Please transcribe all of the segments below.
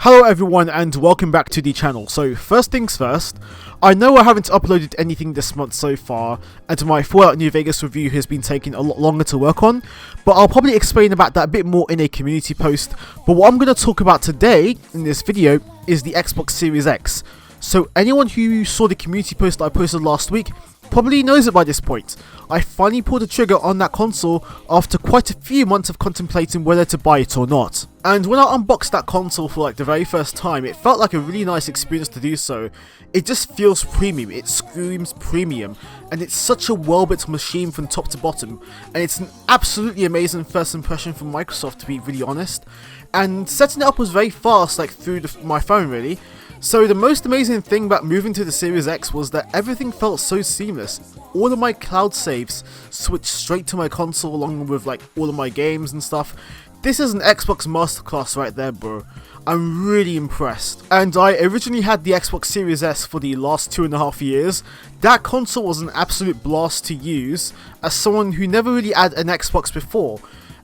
Hello everyone and welcome back to the channel. So first things first, I know I haven't uploaded anything this month so far and my Fallout New Vegas review has been taking a lot longer to work on, but I'll probably explain about that a bit more in a community post. But what I'm going to talk about today in this video is the Xbox Series X. So anyone who saw the community post that I posted last week probably knows it by this point. I finally pulled the trigger on that console after quite a few months of contemplating whether to buy it or not. And when I unboxed that console for the very first time, it felt like a really nice experience to do so. It just feels premium, it screams premium, and it's such a well-built machine from top to bottom, and it's an absolutely amazing first impression from Microsoft, to be really honest. And setting it up was very fast, through my phone really. So the most amazing thing about moving to the Series X was that everything felt so seamless. All of my cloud saves switched straight to my console along with all of my games and stuff. This is an Xbox masterclass right there, bro. I'm really impressed. And I originally had the Xbox Series S for the last 2.5 years. That console was an absolute blast to use as someone who never really had an Xbox before.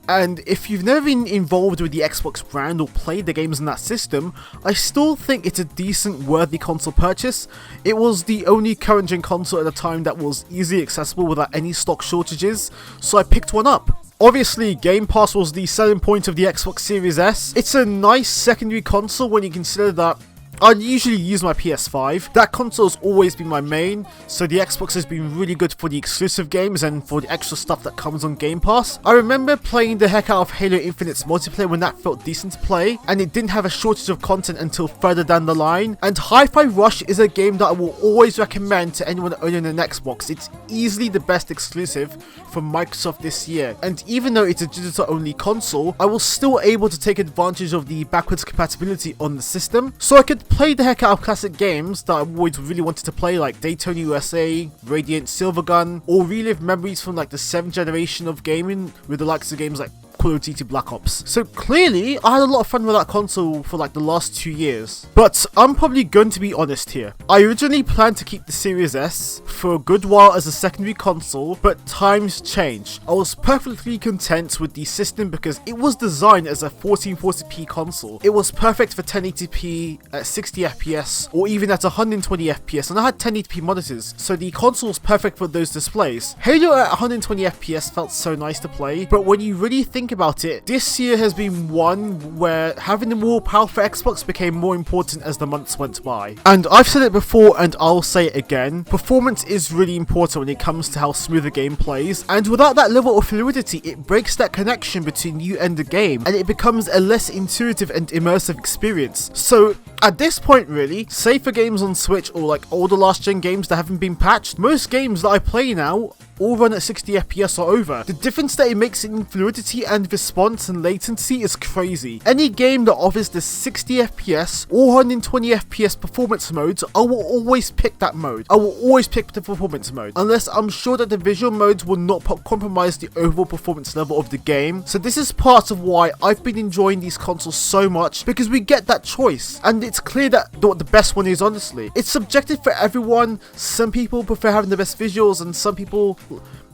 And if you've never been involved with the Xbox brand or played the games in that system, I still think it's a decent, worthy console purchase. It was the only current gen console at the time that was easily accessible without any stock shortages, so I picked one up. Obviously, Game Pass was the selling point of the Xbox Series S. It's a nice secondary console when you consider that I usually use my PS5. That console has always been my main, so the Xbox has been really good for the exclusive games and for the extra stuff that comes on Game Pass. I remember playing the heck out of Halo Infinite's multiplayer when that felt decent to play, and it didn't have a shortage of content until further down the line. And Hi-Fi Rush is a game that I will always recommend to anyone owning an Xbox. It's easily the best exclusive from Microsoft this year, and even though it's a digital-only console, I was still able to take advantage of the backwards compatibility on the system, so I could play the heck out of classic games that I always really wanted to play, like Daytona USA, Radiant Silvergun, or relive memories from the 7th generation of gaming with the likes of games like Call of Duty Black Ops. So clearly, I had a lot of fun with that console for the last 2 years. But I'm probably going to be honest here. I originally planned to keep the Series S for a good while as a secondary console, but times change. I was perfectly content with the system because it was designed as a 1440p console. It was perfect for 1080p at 60 FPS or even at 120 FPS, and I had 1080p monitors, so the console was perfect for those displays. Halo at 120 FPS felt so nice to play, but when you really think about it, this year has been one where having the more powerful Xbox became more important as the months went by. And I've said it before and I'll say it again, performance is really important when it comes to how smooth a game plays, and without that level of fluidity, it breaks that connection between you and the game, and it becomes a less intuitive and immersive experience. So at this point really, save for games on Switch or older last gen games that haven't been patched, most games that I play now all run at 60 FPS or over. The difference that it makes in fluidity and response and latency is crazy. Any game that offers the 60 FPS or 120 FPS performance modes, I will always pick that mode. I will always pick the performance mode, unless I'm sure that the visual modes will not compromise the overall performance level of the game. So this is part of why I've been enjoying these consoles so much, because we get that choice, and it's clear that what the best one is, honestly. It's subjective for everyone. Some people prefer having the best visuals, and some people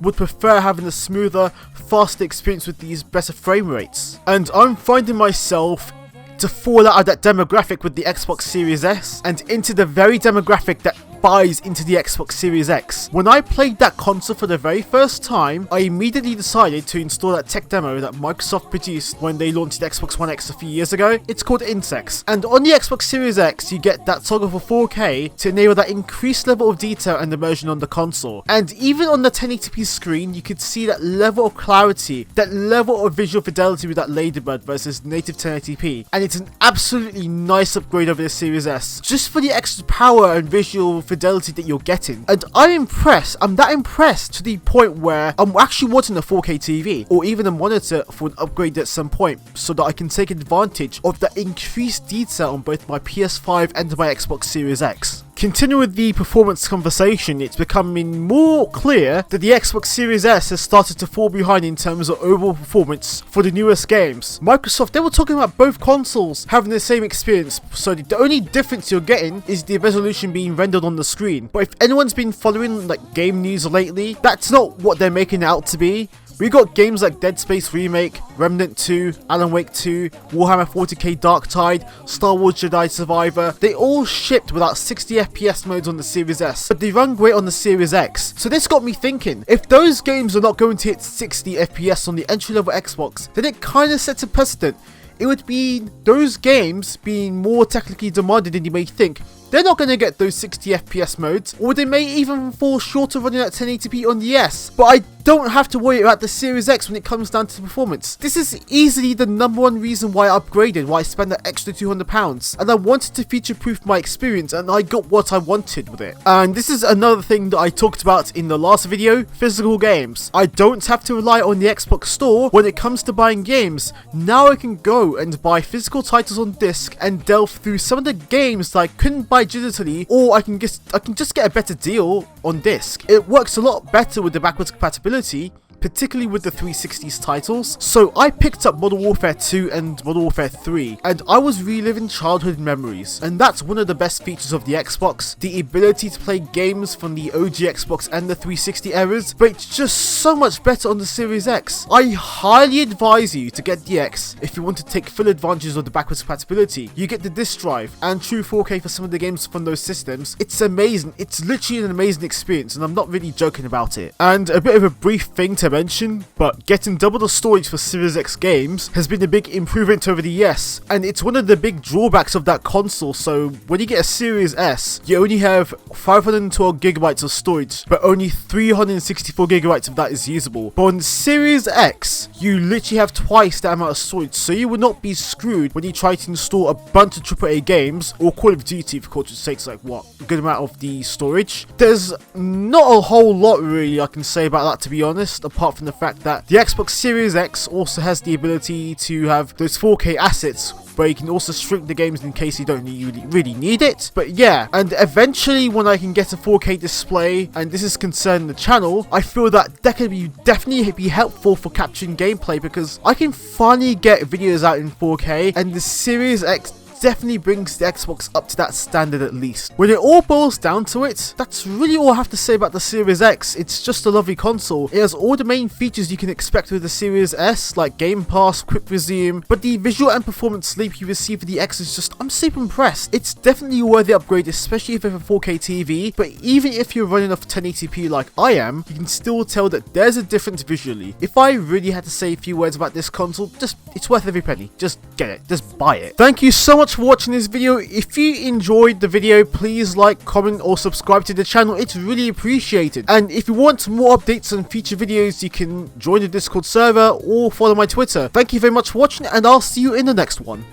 would prefer having a smoother, faster experience with these better frame rates. And I'm finding myself to fall out of that demographic with the Xbox Series S and into the very demographic that buys into the Xbox Series X. When I played that console for the very first time, I immediately decided to install that tech demo that Microsoft produced when they launched the Xbox One X a few years ago. It's called Insects. And on the Xbox Series X, you get that toggle for 4K to enable that increased level of detail and immersion on the console. And even on the 1080p screen, you could see that level of clarity, that level of visual fidelity with that ladybird versus native 1080p. And it's an absolutely nice upgrade over the Series S, just for the extra power and visual fidelity that you're getting. And I'm impressed. I'm that impressed to the point where I'm actually wanting a 4K TV or even a monitor for an upgrade at some point, so that I can take advantage of the increased detail on both my PS5 and my Xbox Series X. Continuing with the performance conversation, it's becoming more clear that the Xbox Series S has started to fall behind in terms of overall performance for the newest games. Microsoft, they were talking about both consoles having the same experience, so the only difference you're getting is the resolution being rendered on the screen. But if anyone's been following game news lately, that's not what they're making it out to be. We got games like Dead Space Remake, Remnant 2, Alan Wake 2, Warhammer 40k Darktide, Star Wars Jedi Survivor. They all shipped without 60 FPS modes on the Series S, but they run great on the Series X. So this got me thinking, if those games are not going to hit 60 FPS on the entry-level Xbox, then it kinda sets a precedent. It would be those games being more technically demanded than you may think. They're not going to get those 60 FPS modes, or they may even fall short of running at 1080p on the S. But I don't have to worry about the Series X when it comes down to performance. This is easily the #1 reason why I upgraded, why I spent that extra £200, and I wanted to future-proof my experience, and I got what I wanted with it. And this is another thing that I talked about in the last video, physical games. I don't have to rely on the Xbox store when it comes to buying games. Now I can go and buy physical titles on disc and delve through some of the games that I couldn't buy digitally, or I can just get a better deal on disc. It works a lot better with the backwards compatibility, particularly with the 360's titles. So I picked up Modern Warfare 2 and Modern Warfare 3, and I was reliving childhood memories. And that's one of the best features of the Xbox, the ability to play games from the OG Xbox and the 360 eras, but it's just so much better on the Series X. I highly advise you to get the X if you want to take full advantage of the backwards compatibility. You get the disc drive and true 4K for some of the games from those systems. It's amazing. It's literally an amazing experience, and I'm not really joking about it. And a bit of a brief thing to mention, but getting double the storage for Series X games has been a big improvement over the S, and it's one of the big drawbacks of that console. So when you get a Series S, you only have 512 gigabytes of storage, but only 364 gigabytes of that is usable. But on the Series X, you literally have twice that amount of storage, so you will not be screwed when you try to install a bunch of AAA games, or Call of Duty, of course, which takes like what, a good amount of the storage. There's not a whole lot really I can say about that, to be honest, apart from the fact that the Xbox Series X also has the ability to have those 4K assets, where you can also shrink the games in case you don't really need it. But yeah, and eventually when I can get a 4K display, and this is concerning the channel, I feel that could definitely be helpful for capturing gameplay, because I can finally get videos out in 4K, and the Series X definitely brings the Xbox up to that standard at least. When it all boils down to it, that's really all I have to say about the Series X. It's just a lovely console. It has all the main features you can expect with the Series S, like Game Pass, Quick Resume, but the visual and performance leap you receive for the X is just, I'm super impressed. It's definitely a worthy upgrade, especially if you have a 4K TV, but even if you're running off 1080p like I am, you can still tell that there's a difference visually. If I really had to say a few words about this console, it's worth every penny. Just get it. Just buy it. Thank you so much for watching this video. If you enjoyed the video, please like, comment, or subscribe to the channel. It's really appreciated. And if you want more updates on future videos, you can join the Discord server or follow my Twitter. Thank you very much for watching, and I'll see you in the next one.